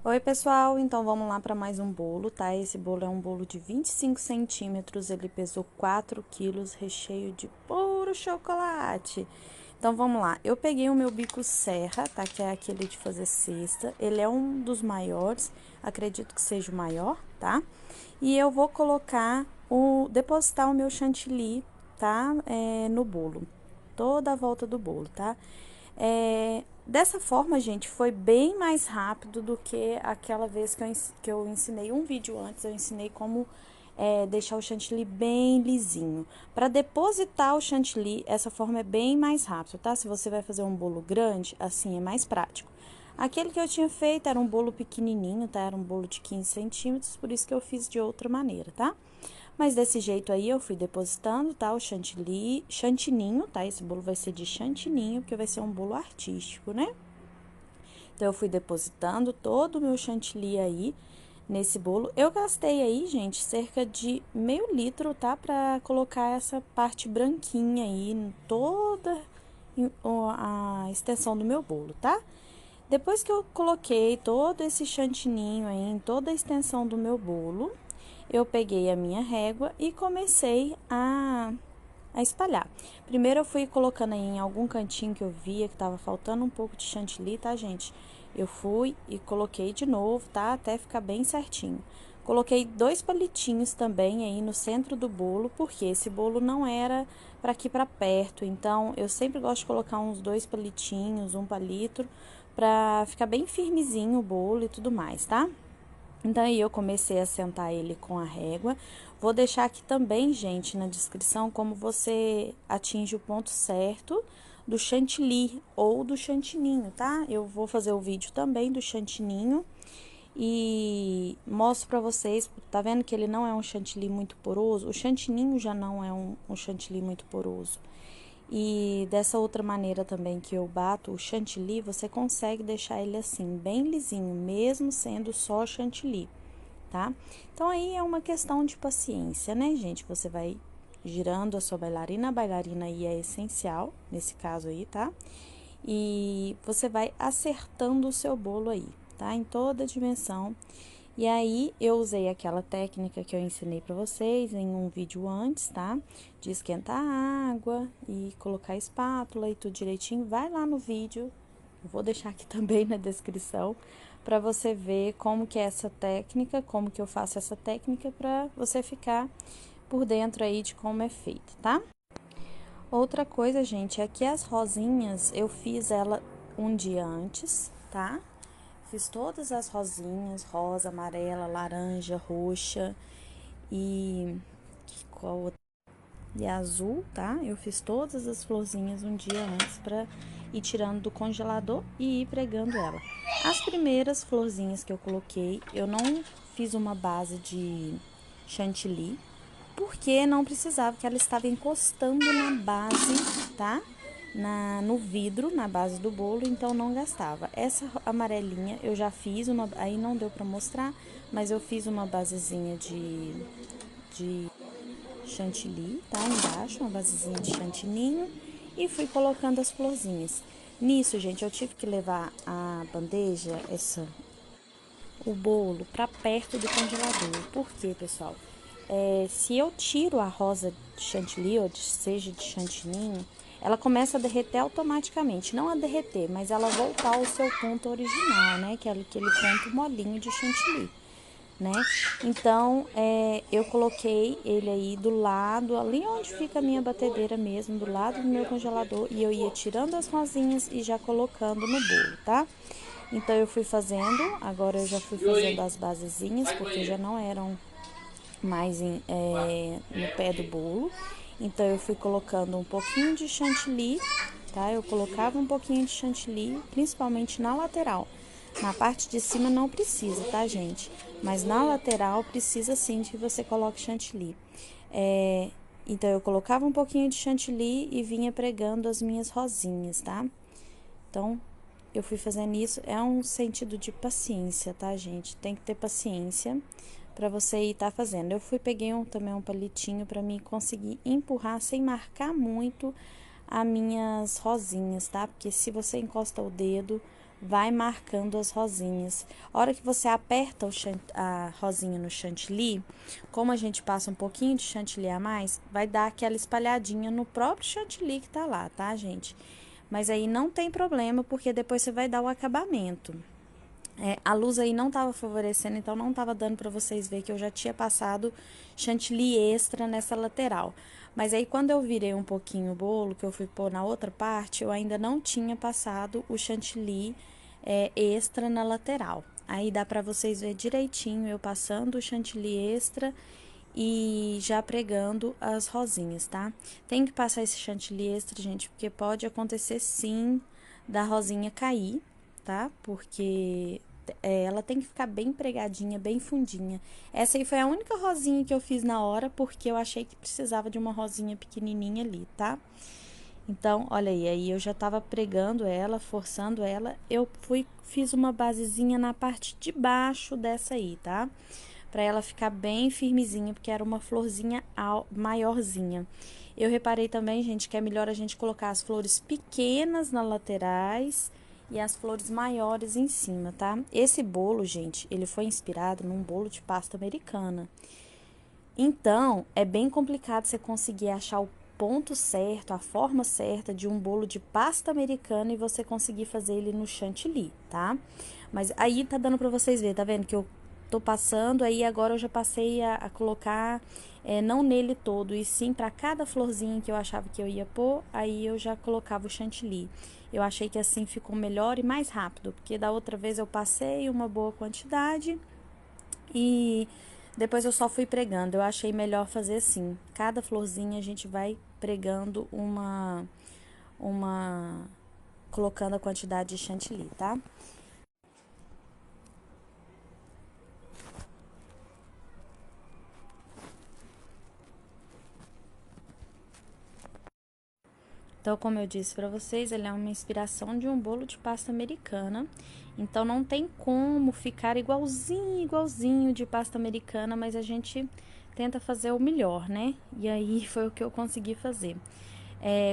Oi, pessoal, então vamos lá para mais um bolo, tá? Esse bolo é um bolo de 25 centímetros, ele pesou 4 quilos, recheio de puro chocolate. Então vamos lá, eu peguei o meu bico serra, tá? Que é aquele de fazer cesta, ele é um dos maiores, acredito que seja o maior, tá? E eu vou depositar o meu chantilly, tá? No bolo, toda a volta do bolo, tá? Dessa forma, gente, foi bem mais rápido do que aquela vez que eu ensinei um vídeo antes, eu ensinei como deixar o chantilly bem lisinho. Para depositar o chantilly, essa forma é bem mais rápido, tá? Se você vai fazer um bolo grande, assim é mais prático. Aquele que eu tinha feito era um bolo pequenininho, tá? Era um bolo de 15 centímetros, por isso que eu fiz de outra maneira, tá? Mas desse jeito aí eu fui depositando, tá? O chantininho, tá? Esse bolo vai ser de chantininho, porque vai ser um bolo artístico, né? Então, eu fui depositando todo o meu chantilly aí nesse bolo. Eu gastei aí, gente, cerca de meio litro, tá? Pra colocar essa parte branquinha aí em toda a extensão do meu bolo, tá? Depois que eu coloquei todo esse chantininho aí em toda a extensão do meu bolo, eu peguei a minha régua e comecei a espalhar. Primeiro eu fui colocando aí em algum cantinho que eu via que tava faltando um pouco de chantilly, tá, gente? Eu fui e coloquei de novo, tá? Até ficar bem certinho. Coloquei 2 palitinhos também aí no centro do bolo, porque esse bolo não era para aqui para perto. Então, eu sempre gosto de colocar uns 2 palitinhos, um palito, pra ficar bem firmezinho o bolo e tudo mais, tá? Então, aí eu comecei a sentar ele com a régua. Vou deixar aqui também, gente, na descrição, como você atinge o ponto certo do chantilly ou do chantininho, tá? Eu vou fazer o vídeo também do chantininho e mostro pra vocês, tá vendo que ele não é um chantilly muito poroso? O chantininho já não é um chantilly muito poroso. E dessa outra maneira também que eu bato o chantilly, você consegue deixar ele assim, bem lisinho, mesmo sendo só chantilly, tá? Então, aí é uma questão de paciência, né, gente? Você vai girando a bailarina aí é essencial, nesse caso aí, tá? E você vai acertando o seu bolo aí, tá? Em toda a dimensão. E aí, eu usei aquela técnica que eu ensinei pra vocês em um vídeo antes, tá? De esquentar a água e colocar a espátula e tudo direitinho. Vai lá no vídeo, eu vou deixar aqui também na descrição, pra você ver como que é essa técnica, como que eu faço essa técnica pra você ficar por dentro aí de como é feito, tá? Outra coisa, gente, é que as rosinhas eu fiz ela um dia antes, tá? Fiz todas as rosinhas, rosa, amarela, laranja, roxa e qual outra? E azul, tá? Eu fiz todas as florzinhas um dia antes pra ir tirando do congelador e ir pregando ela. As primeiras florzinhas que eu coloquei, eu não fiz uma base de chantilly, porque não precisava, porque ela estava encostando na base, tá? No vidro, na base do bolo, então não gastava. Essa amarelinha eu já fiz uma, aí não deu pra mostrar, mas eu fiz uma basezinha de chantilly, tá? Embaixo, uma basezinha de chantininho e fui colocando as florzinhas. Nisso, gente, eu tive que levar a bandeja, o bolo para perto do congelador. Por quê, pessoal? Se eu tiro a rosa de chantilly, ou seja de chantininho, ela começa a derreter automaticamente. Não a derreter, mas ela voltar ao seu ponto original, né? Que é aquele ponto molinho de chantilly, né? Então, eu coloquei ele aí do lado, ali onde fica a minha batedeira mesmo, do lado do meu congelador, e eu ia tirando as rosinhas e já colocando no bolo, tá? Então, eu fui fazendo, agora eu já fui fazendo as basezinhas, porque já não eram mais no pé do bolo. Então, eu fui colocando um pouquinho de chantilly, tá? Eu colocava um pouquinho de chantilly, principalmente na lateral. Na parte de cima não precisa, tá, gente? Mas na lateral precisa sim que você coloque chantilly. Então, eu colocava um pouquinho de chantilly e vinha pregando as minhas rosinhas, tá? Então, eu fui fazendo isso. É um sentido de paciência, tá, gente? Tem que ter paciência para você ir tá fazendo. Eu peguei também um palitinho para mim conseguir empurrar sem marcar muito as minhas rosinhas, tá? Porque se você encosta o dedo, vai marcando as rosinhas. A hora que você aperta a rosinha no chantilly, como a gente passa um pouquinho de chantilly a mais, vai dar aquela espalhadinha no próprio chantilly que tá lá, tá, gente? Mas aí não tem problema, porque depois você vai dar o acabamento. A luz aí não tava favorecendo, então não tava dando pra vocês ver que eu já tinha passado chantilly extra nessa lateral. Mas aí quando eu virei um pouquinho o bolo, que eu fui pôr na outra parte, eu ainda não tinha passado o chantilly extra na lateral. Aí dá pra vocês ver direitinho eu passando o chantilly extra e já pregando as rosinhas, tá? Tem que passar esse chantilly extra, gente, porque pode acontecer sim da rosinha cair, tá? Porque ela tem que ficar bem pregadinha, bem fundinha. Essa aí foi a única rosinha que eu fiz na hora, porque eu achei que precisava de uma rosinha pequenininha ali, tá? Então, olha aí eu já tava pregando ela, forçando ela, fiz uma basezinha na parte de baixo dessa aí, tá? Pra ela ficar bem firmezinha, porque era uma florzinha maiorzinha. Eu reparei também, gente, que é melhor a gente colocar as flores pequenas nas laterais e as flores maiores em cima, tá? Esse bolo, gente, ele foi inspirado num bolo de pasta americana. Então, é bem complicado você conseguir achar o ponto certo, a forma certa de um bolo de pasta americana e você conseguir fazer ele no chantilly, tá? Mas aí tá dando pra vocês verem, tá vendo? Que eu tô passando, aí agora eu já passei a colocar, não nele todo, e sim pra cada florzinha que eu achava que eu ia pôr, aí eu já colocava o chantilly. Eu achei que assim ficou melhor e mais rápido, porque da outra vez eu passei uma boa quantidade e depois eu só fui pregando. Eu achei melhor fazer assim. Cada florzinha a gente vai pregando colocando a quantidade de chantilly, tá? Então, como eu disse pra vocês, ele é uma inspiração de um bolo de pasta americana. Então, não tem como ficar igualzinho de pasta americana, mas a gente tenta fazer o melhor, né? E aí foi o que eu consegui fazer.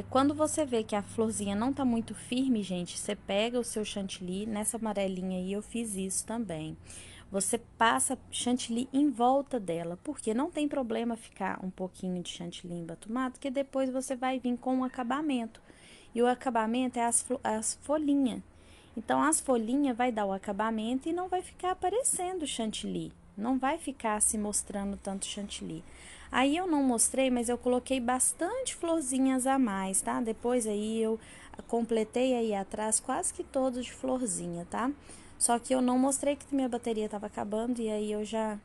Quando você vê que a florzinha não tá muito firme, gente, você pega o seu chantilly, nessa amarelinha aí eu fiz isso também. Você passa chantilly em volta dela, porque não tem problema ficar um pouquinho de chantilly embatumado, porque depois você vai vir com o acabamento. E o acabamento é as folhinhas. Então, as folhinhas vai dar o acabamento e não vai ficar aparecendo chantilly. Não vai ficar se mostrando tanto chantilly. Aí eu não mostrei, mas eu coloquei bastante florzinhas a mais, tá? Depois aí eu completei aí atrás quase que todos de florzinha, tá? Só que eu não mostrei que minha bateria tava acabando e aí eu já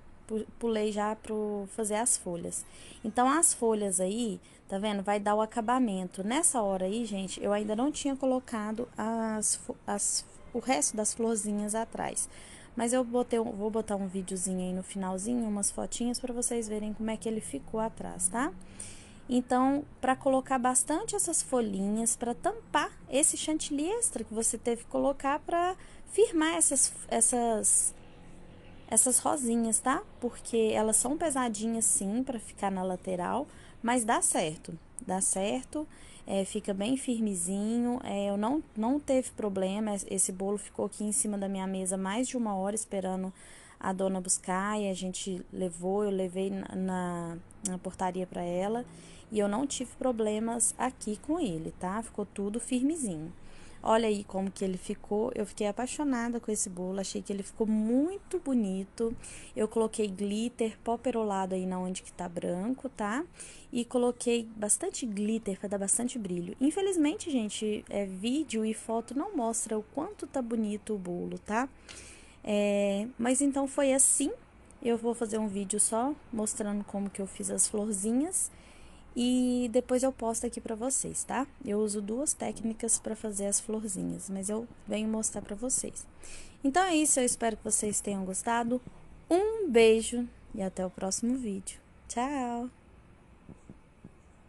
pulei já pro fazer as folhas. Então, as folhas aí, tá vendo? Vai dar o acabamento. Nessa hora aí, gente, eu ainda não tinha colocado o resto das florzinhas atrás. Mas eu vou botar um videozinho aí no finalzinho, umas fotinhas para vocês verem como é que ele ficou atrás, tá? Então, para colocar bastante essas folhinhas, para tampar esse chantilly extra que você teve que colocar para firmar essas rosinhas, tá? Porque elas são pesadinhas sim para ficar na lateral, mas dá certo, fica bem firmezinho. Eu não teve problema, esse bolo ficou aqui em cima da minha mesa mais de 1 hora esperando a dona buscar e a gente eu levei na portaria para ela e eu não tive problemas aqui com ele, tá? Ficou tudo firmezinho. Olha aí como que ele ficou. Eu fiquei apaixonada com esse bolo. Achei que ele ficou muito bonito. Eu coloquei glitter, pó perolado aí na onde que tá branco, tá? E coloquei bastante glitter para dar bastante brilho. Infelizmente, gente, vídeo e foto não mostra o quanto tá bonito o bolo, tá? Mas então foi assim. Eu vou fazer um vídeo só mostrando como que eu fiz as florzinhas. E depois eu posto aqui pra vocês, tá? Eu uso 2 técnicas pra fazer as florzinhas, mas eu venho mostrar pra vocês. Então é isso, eu espero que vocês tenham gostado. Um beijo e até o próximo vídeo. Tchau!